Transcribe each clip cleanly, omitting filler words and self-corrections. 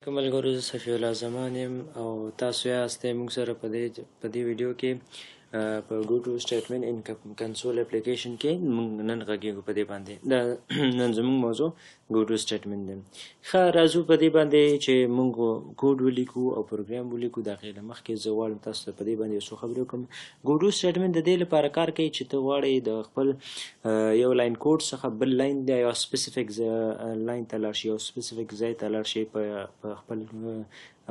ملګرو زه صفي الله زمان یم او تاسو یاستئ موږ سره په دې ویډیو کې په ګوټو سټیټمنټ ان کنسول اپلیکیشن کې موږ نن غږیږو په دې باندې دا نن زموږ موضوع ګوټو سټیټمنټ دی. ښه راځو په دې باندې چې موږ کوډ ولیکو او پروګرام ولیکو. د هغې نه مخکې زه غواړم تاسو ته په دې باندې یو څو خبرې وکړم. ګوټو سټیټمنټ د دې لپاره کار کوي چې ته غواړې د خپل یو لاین کوډ څخه بل لاین دی یو سپیسیفیک لاین ته لاړ شي یو سپیسیفیک ځای ته لاړ شي په خپل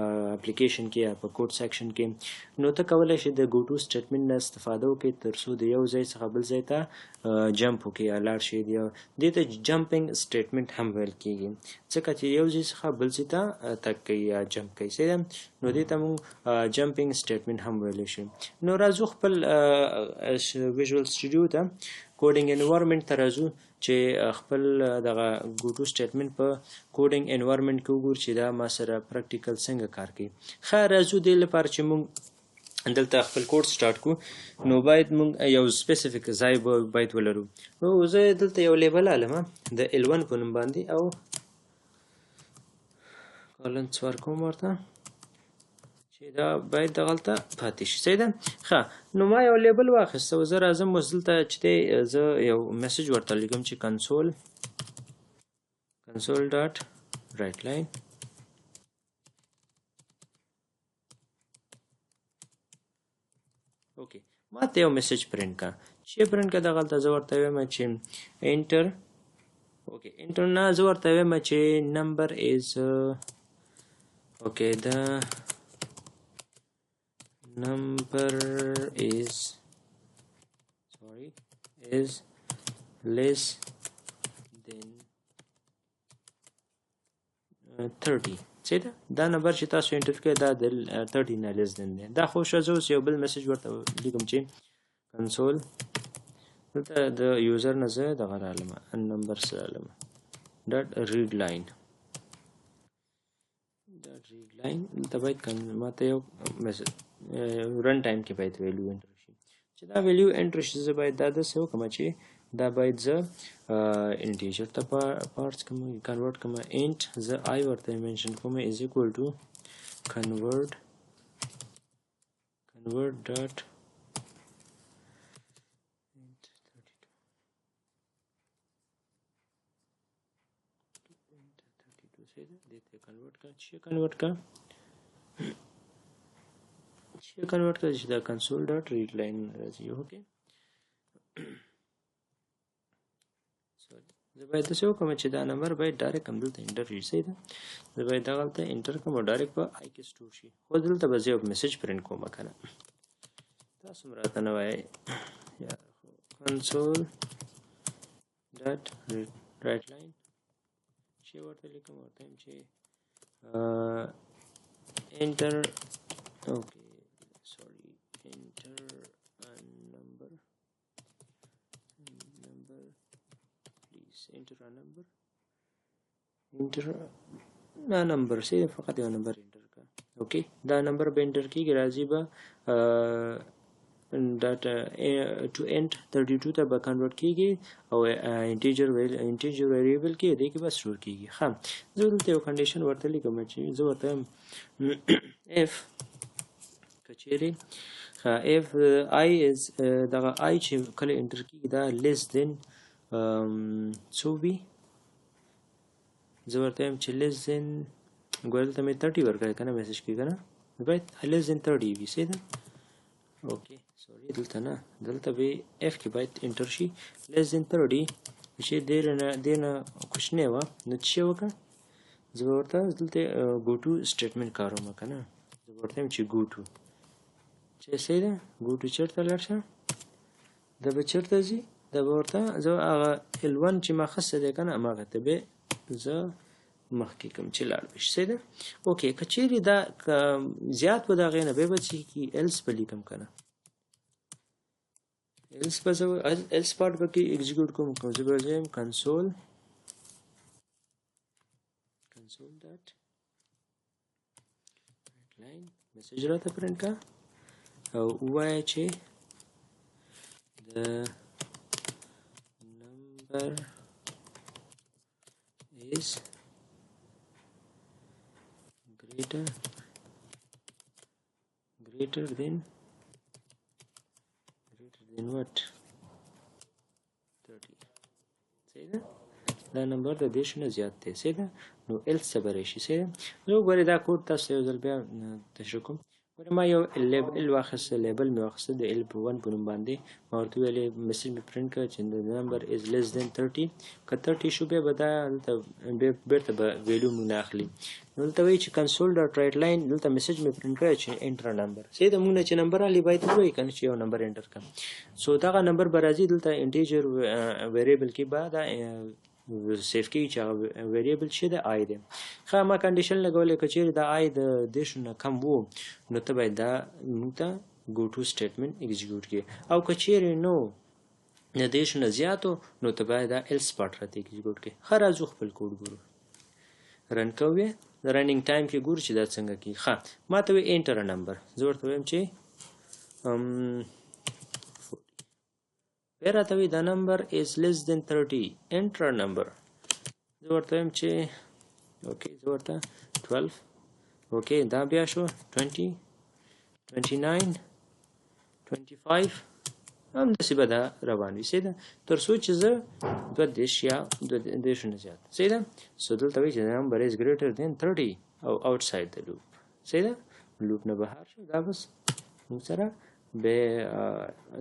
اپلیکیشن کې یا په کوډ سیکشن کې. نو ته کولی شي د ګوټو سټیټمنټ نه استفاده وکړې تر څو د یو ځای څخه بل ځای ته جمپ وکړي یا لاړ شي. دې ته جمپینګ سټیټمنټ هم ویل کېږي ځکه چې یو ځای څخه بل ځای ته تګ کوي یا جمپ کوي. صحیح ده؟ نو دې ته موږ جمپینګ سټیټمنټ هم ویلی شي. نو راځو خپل ویژوال سټوډیو ته کوډینګ انوایرمنټ ته راځو چې خپل دغه ګوټو سټیټمنټ په کوډینګ انوایرمنټ کې وګورو چې دا ما سره پریکټیکل څنګه کار کوي. ښه راځو دې لپاره چې موږ دلته خپل کوډ سٹارټ کو نو باید موږ یو سپیسیفیک ځای باید ولرو. نو زه دلته یو لیبل علم د L1 په نوم باندې او کالنس ورکوم ورته چې دا باید دغلته پاتې شي. صحیح ده؟ ښه نو ما یو لیبل واخیسته او زه راځم اوس دلته چې دی زه یو میسج ورته لیکم چې کنسول ډاټ رایټ لاین اوکې ما ته یو میسج پرنټ کا چې پرنټ کا دغلته زه ورته وایم چې انټر اوکې انټر نه زه ورته وایم چې نمبر از اوکې the number is less than 30. صحیح ده؟ دا نمبر چې تاسو انټر کړئ دا د 30 نه لیس دین دی. دا خو ښه زه اوس یو بل میسج ورته لیکم چې کنسول دلته د یوزر نه زه دغه رالم نمبر سره رالم ډاټ ریډ لاین دلته باید ماته یو میسج رن ټایم کې باید ویلیو انټر شي. چې دا ویلیو انټر شي زه باید دا داسې وکړم چې دا باید زه انټیجر ته پارټس کوم کنورټ کوم انټ زه آی ورته منشن کوم از ایکوال ټو کنورټ ډاټ کنورټ کا چې دا کنسول ډاټ ریډ لاین راځي. اوکې زه باید داسې وکړم چې دا نمبر باید ډایرکټ همدلته انټر شي. صحیح ده؟ زه باید دغلته انټر کړم او ډایرکټ په آی کې سټور شي. خو دلته به زه یو میسج پرنټ کوم که نه تاسو هم راته نه وایئ کنسول ډاټ رایټ لاین چې ورته لیکم ورته یم چې enter okay sorry enter a number please enter a number say فقط یو نمبر انټر کا. اوکې دا نمبر به انټر کیږي راځي به ډاټا to end 32 ته به کنورټ کیږي او انټیجر ویریبل کې دې کې به سٹور کیږي. ښه زه دلته یو کنډیشن ورته لیکم چې زه ورته if کچېرې if I is دغه I چې کله انټر کیږي دا less than څو وي زه ورته وایم چې less than ګوره دلته مې 30 ورکړی که نه میسج کې که نه باید less than 30 وي. صحیح ده؟ اوکې سوري دلته نه دلته به اف کې باید انټر شي less than 30 چې دې نه کوچنی وه نو څه شی وکړه زه به ورته دلته ګوټو سټیټمنټ کاروم که نه زه به ورته وایم چې ګوټو چې صحیح ده ګوټو چېرته لاړ شه دا به چېرته ځي دا به ورته زه هغه L1 چې ما خسته دی که نه هماغه ته به زه مخکې کوم چې لاړ به شي. صحیح ده؟ اوکې که چیرې دا زیات به د هغې نه بیا به څه کي ایلس به لیکم که نه ایلس به زه ایلس پارټ به کې ایګزیکیوټ کوم زه به زه یم کنسول ډاټ لاین میسج راته پرنټ کا او ووایه چې د نمبر is greater than what 30 صحیح ده دا نمبر د دې شنه زیات دی صحیح ده نو else څه به راشي صحیح ده نو ګورئ دا کوډ تاسو یو ځل بیا تشریح کوم ګورئ ما یو ال واخیسته لیبل مې واخیسته د ال په 1 په نوم باندې ما ورته ویلې میسج مې پرنټ کړ چې د نمبر از لیس دین 30 که 30 شو بیا به دا دلته بیرته به ویلو مونږ نه اخلي نو دلته وایي چې کنسول ډاټ رایټ لاین دلته میسج مې پرنټ کړی چې انټر نمبر صحیح ده مونږ نه چې نمبر راغلی باید ووایي که نه چې یو نمبر انټر کړم سو دغه نمبر به راځي دلته انټیجر ویریبل کې به دا سیف کی چې ویریبل شي د آی دی خا ما کنډیشن لګولې کچېرې د آی د دیش نه کم وو نو ته باید دا موږ ته ګو ټو سټیټمنټ ایگزیکیوټ کړي او کچېرې نو د دیش نه زیاتو نو ته باید دا ایلس پارت راته ایگزیکیوټ کړي ښه راځو خپل کوډ ګورو رن کوو د رننګ ټایم کې ګورو چې دا څنګه کیږي ښه ما ته وایي انټر نمبر زه ورته وایم چې بیا راته وایي the number is less than 30 enter number زه ورته وایم چې اوکې زه ورته 12 اوکې دا بیا شو 20 29 25 همداسې به دا روان وي صحیح ده تر څو چې زه 20 یا 20 نه زیات صحیح ده سو دلته وایي چې the number is greater than 30 او outside the loop صحیح ده لوپ نه بهر شو دا بس موږ سره به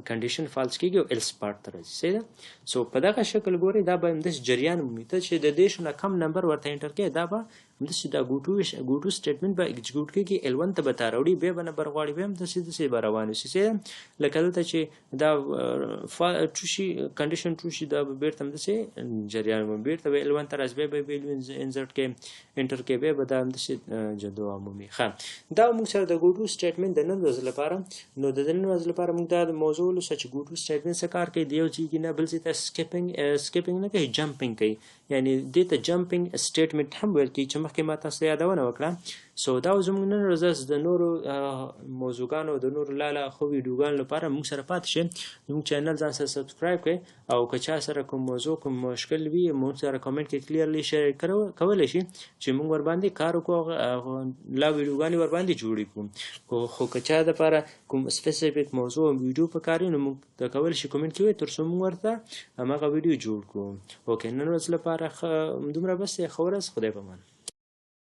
کنډیشن فالس کیږي او ایلس پارت ته راځي صحیح ده سو په دغه شکل ګورئ دا به همداسې جریان مومي ته چې د دې شو نه کم نمبر ورته انټر کړي دا به همداسې دا ګوټو سټیټمنټ به ایګزیکیوټ کېږي L1 ته به تا راوړي بیا به نمبر غواړي بیا همداسې داسې به روان وي صحیح ده لکه دلته چې دا ټرو شي کنډیشن ټرو شي دا به بیرته همداسې جریان مومي بیرته به L1 ته راځي بیا به ویلو انسرټ کړي انټر کړي بیا به دا همداسې جدوا مومي ښه دا موږ سره د ګوټو سټیټمنټ د نن ورځ لپاره نو د نن ورځ لپاره موږ دا موضوع ولوسته چې ګوټو سټیټمنټ څه کار کوي د یو ځای کې نه بل ځای ته سکیپینګ نه کوي جمپینګ کوي یعنی دې ته جمپینګ سټیټمنټ هم ویل کېږي چې مخکې ما تاسو ته یادونه وکړه سو دا زموږ نن ورځ د نورو موضوعګانو د نورو لاله خو ویډیوګانو لپاره موږ سره پاتې شئ زموږ چینل ځان سره سبسکرایب کړئ او که چا سره کوم موضوع کوم مشکل وي موږ سره کامنټ کې کلیرلی شیر کولی شي چې موږ ورباندې کار وکړو لا ویډیوګانې ورباندې جوړې کړو خو که چا دپاره کوم سپیسیفیک موضوع ویډیو پکار وي نو موږ ته کولی شي کامنټ کې ووایي تر څو موږ ورته هماغه ویډیو جوړ کړو اوکې نن ورځ لپاره دومره بس دی ښه ورځ خدای پامان